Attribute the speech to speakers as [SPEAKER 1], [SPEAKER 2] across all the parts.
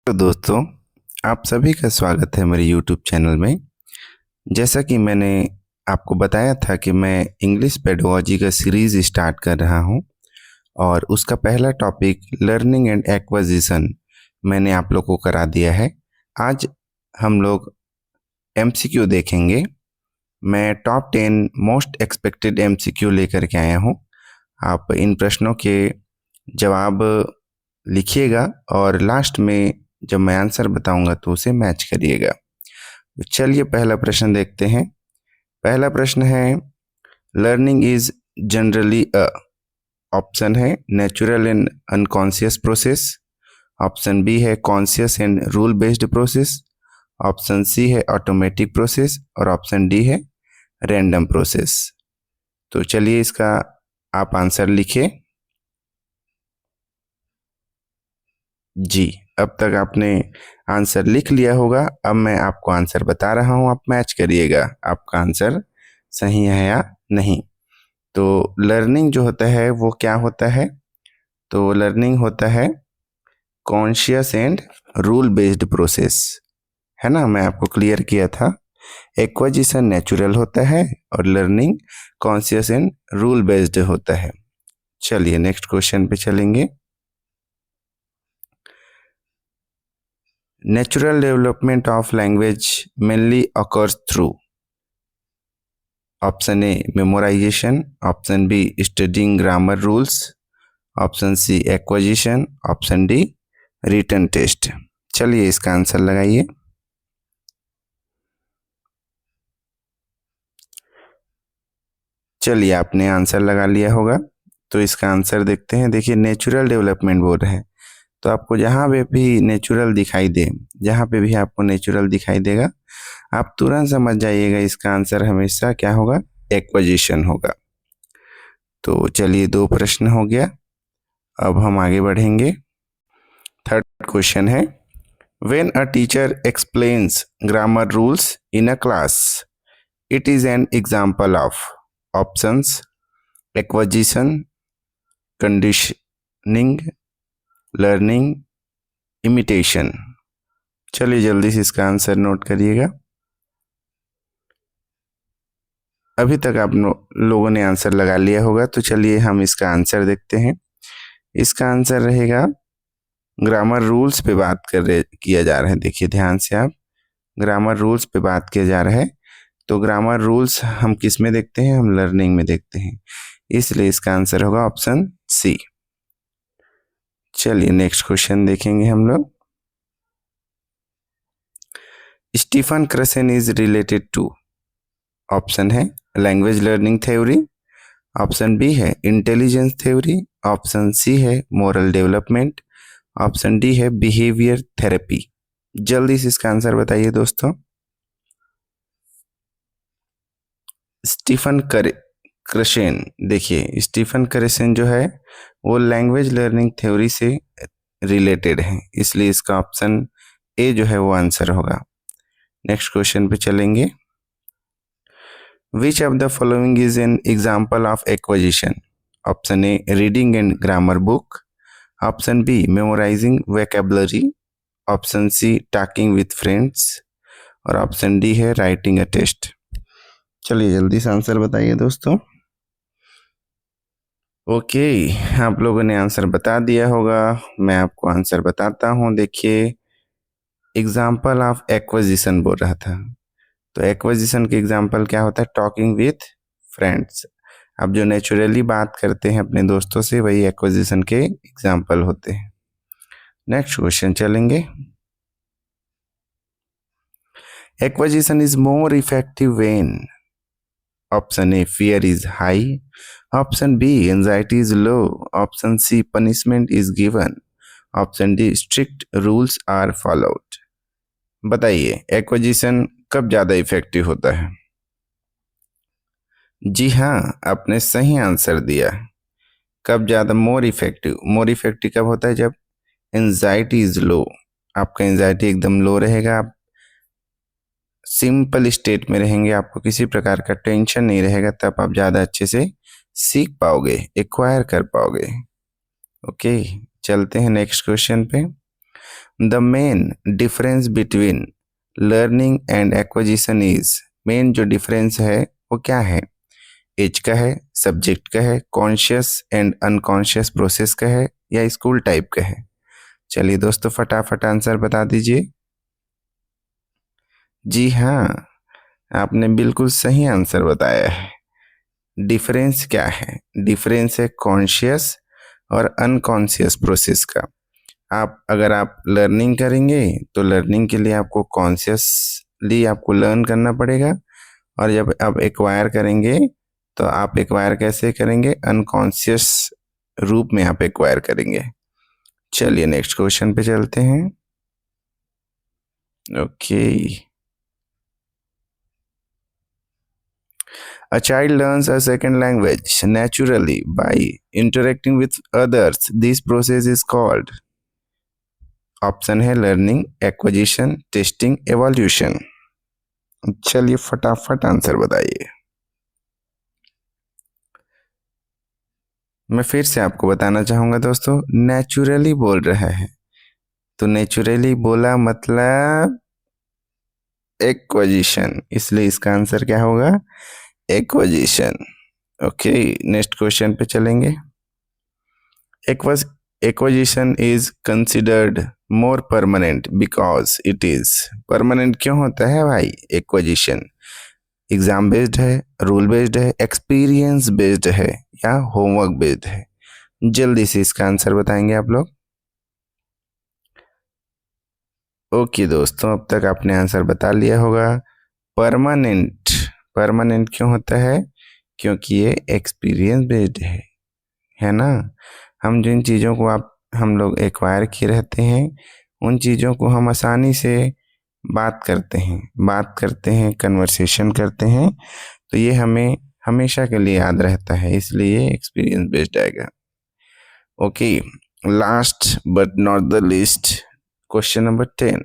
[SPEAKER 1] तो दोस्तों, आप सभी का स्वागत है मेरे यूट्यूब चैनल में। जैसा कि मैंने आपको बताया था कि मैं इंग्लिश पेडागोजी का सीरीज़ स्टार्ट कर रहा हूं और उसका पहला टॉपिक लर्निंग एंड एक्विजिशन मैंने आप लोग को करा दिया है। आज हम लोग एमसीक्यू देखेंगे। मैं टॉप 10 मोस्ट एक्सपेक्टेड एमसीक्यू लेकर के आया हूं। आप इन प्रश्नों के जवाब लिखिएगा और लास्ट में जब मैं आंसर बताऊंगा तो उसे मैच करिएगा। तो चलिए पहला प्रश्न देखते हैं। पहला प्रश्न है, learning is generally a. Option है natural and unconscious process. Option B है conscious and rule based process. Option C है ऑटोमेटिक प्रोसेस और ऑप्शन डी है रैंडम प्रोसेस। तो चलिए इसका आप आंसर लिखिए। जी, अब तक आपने आंसर लिख लिया होगा। अब मैं आपको आंसर बता रहा हूं, आप मैच करिएगा आपका आंसर सही है या नहीं। तो लर्निंग जो होता है वो क्या होता है? तो लर्निंग होता है conscious and rule based process, है ना। मैं आपको क्लियर किया था। एक्विजिशन नेचुरल होता है और learning conscious and rule based होता है। चलिए नेक्स्ट क्वेश्चन पे चलेंगे। Natural development of language mainly occurs through option A memorization, option B studying grammar rules, option C acquisition, option D written test। चलिए इसका आंसर लगाइए। चलिए आपने आंसर लगा लिया होगा, तो इसका आंसर देखते हैं। देखिए नेचुरल डेवलपमेंट बोल रहे हैं, तो आपको जहाँ पे भी नेचुरल दिखाई दे, जहाँ पे भी आपको नेचुरल दिखाई देगा, आप तुरंत समझ जाइएगा इसका आंसर हमेशा क्या होगा, एक्विजिशन होगा। तो चलिए 2 प्रश्न हो गया। अब हम आगे बढ़ेंगे। थर्ड क्वेश्चन है, when a teacher explains grammar rules in a class it is an example of options acquisition, conditioning, learning, imitation. चलिए जल्दी से इसका आंसर नोट करिएगा। अभी तक आप लोगों ने आंसर लगा लिया होगा, तो चलिए हम इसका आंसर देखते हैं। इसका आंसर रहेगा ग्रामर रूल्स पे बात किया जा रहा है। देखिए ध्यान से आप, ग्रामर रूल्स पे बात किया जा रहा है। तो ग्रामर रूल्स हम किस में देखते हैं? हम लर्निंग में देखते हैं, इसलिए इसका आंसर होगा ऑप्शन सी। चलिए नेक्स्ट क्वेश्चन देखेंगे हम लोग। Stephen Krashen is related to, option है language learning theory, option B है इंटेलिजेंस थ्योरी, ऑप्शन सी है मोरल डेवलपमेंट, ऑप्शन डी है बिहेवियर थेरेपी। जल्दी से इसका आंसर बताइए दोस्तों। स्टीफन क्रसेन, देखिए स्टीफन क्रसेन जो है वो लैंग्वेज लर्निंग थ्योरी से रिलेटेड है, इसलिए इसका ऑप्शन ए जो है वो आंसर होगा। नेक्स्ट क्वेश्चन पे चलेंगे। Which of the following is an example of acquisition? Option A reading and grammar book, option B memorising vocabulary, option C talking with friends और ऑप्शन डी है writing a test. चलिए जल्दी से answer बताइए दोस्तों। Okay, आप लोगों ने आंसर बता दिया होगा। मैं आपको आंसर बताता हूँ। देखिए एग्जाम्पल ऑफ एक्विजिशन बोल रहा था, तो एक्विजिशन के एग्जाम्पल क्या होता है? Talking with friends. अब जो नेचुरली बात करते हैं अपने दोस्तों से, वही एक्विजिशन के एग्जाम्पल होते हैं। नेक्स्ट क्वेश्चन चलेंगे। Acquisition is more effective when, option A fear is high, option B anxiety is low, option C punishment is given, option D strict rules are followed। बताइए एक्विजिशन कब ज्यादा effective होता है? जी हाँ, आपने सही आंसर दिया। कब ज्यादा मोर इफेक्टिव? मोर इफेक्टिव कब होता है? जब एंजाइटी इज लो, आपका एंजाइटी एकदम लो रहेगा, आप सिंपल स्टेट में रहेंगे, आपको किसी प्रकार का टेंशन नहीं रहेगा, तब आप ज़्यादा अच्छे से सीख पाओगे, एक्वायर कर पाओगे। ओके, चलते हैं नेक्स्ट क्वेश्चन पे। The main difference between learning and acquisition is, main जो डिफरेंस है वो क्या है? एज का है, सब्जेक्ट का है, कॉन्शियस एंड अनकॉन्शियस प्रोसेस का है, या स्कूल टाइप का है? चलिए दोस्तों फटाफट आंसर बता दीजिए। जी हाँ, आपने बिल्कुल सही आंसर बताया है। डिफरेंस क्या है? डिफरेंस है कॉन्शियस और अनकॉन्शियस प्रोसेस का। अगर आप लर्निंग करेंगे तो लर्निंग के लिए आपको कॉन्शियसली आपको लर्न करना पड़ेगा, और जब आप एक्वायर करेंगे तो आप एक्वायर कैसे करेंगे? अनकॉन्शियस रूप में आप एक्वायर करेंगे। चलिए नेक्स्ट क्वेश्चन पे चलते हैं। Okay, a child learns a second language naturally by interacting with others. This process is called, option है लर्निंग, एक्विजिशन, टेस्टिंग, एवोल्यूशन। चलिए फटाफट आंसर बताइए। मैं फिर से आपको बताना चाहूंगा दोस्तों, नेचुरली बोल रहा है, तो नेचुरली बोला मतलब एक्विजिशन, इसलिए इसका आंसर क्या होगा? एक्विजिशन। ओके, नेक्स्ट क्वेश्चन पे चलेंगे। Acquisition is considered more permanent because it is, permanent क्यों होता है भाई एक्विजिशन? एग्जाम बेस्ड है, रूल बेस्ड है, एक्सपीरियंस बेस्ड है, या होमवर्क बेस्ड है? जल्दी से इसका आंसर बताएंगे आप लोग। ओके दोस्तों, अब तक आपने आंसर बता लिया होगा। परमानेंट, परमानेंट क्यों होता है? क्योंकि ये एक्सपीरियंस बेस्ड है ना। हम जिन चीज़ों को हम लोग एक्वायर किए रहते हैं, उन चीज़ों को हम आसानी से बात करते हैं, कन्वर्सेशन करते हैं, तो ये हमें हमेशा के लिए याद रहता है, इसलिए एक्सपीरियंस बेस्ड आएगा। Okay, last but not the least, question number 10,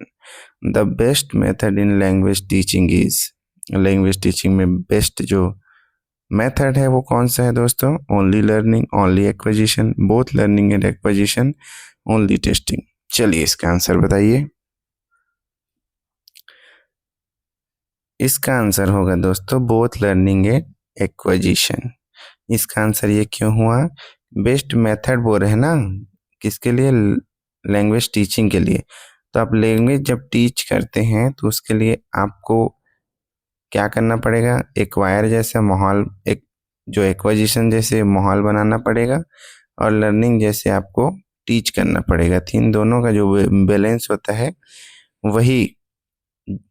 [SPEAKER 1] the best method in language teaching is, language teaching में बेस्ट जो मेथड है वो कौन सा है दोस्तों? Only learning, only acquisition, both learning and acquisition, only testing? चलिए इसका आंसर बताइए। इसका आंसर होगा दोस्तों बोथ लर्निंग एंड एक्विजिशन। इसका आंसर ये क्यों हुआ? बेस्ट मेथड बोल रहे हैं ना, किसके लिए? लैंग्वेज टीचिंग के लिए। तो आप लैंग्वेज जब टीच करते हैं तो उसके लिए आपको क्या करना पड़ेगा? एक्वायर जैसा माहौल, एक जो एक्विजिशन जैसे माहौल बनाना पड़ेगा, और लर्निंग जैसे आपको टीच करना पड़ेगा। इन दोनों का जो बैलेंस होता है वही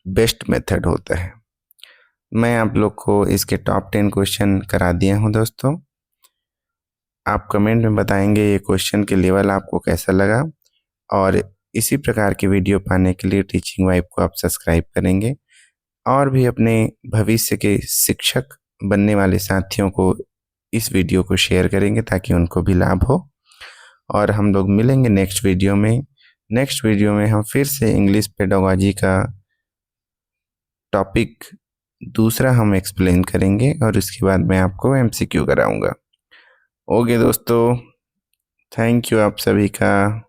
[SPEAKER 1] बेस्ट मेथड होता है। मैं आप लोग को इसके टॉप 10 क्वेश्चन करा दिया हूँ दोस्तों। आप कमेंट में बताएंगे ये क्वेश्चन के लेवल आपको कैसा लगा, और इसी प्रकार की वीडियो पाने के लिए टीचिंग वाइब को आप सब्सक्राइब करेंगे, और भी अपने भविष्य के शिक्षक बनने वाले साथियों को इस वीडियो को शेयर करेंगे ताकि उनको भी लाभ हो। और हम लोग मिलेंगे नेक्स्ट वीडियो में। नेक्स्ट वीडियो में हम फिर से इंग्लिश पेडागोजी का टॉपिक दूसरा हम एक्सप्लेन करेंगे, और उसके बाद मैं आपको एमसीक्यू कराऊंगा। ओके दोस्तों, थैंक यू आप सभी का।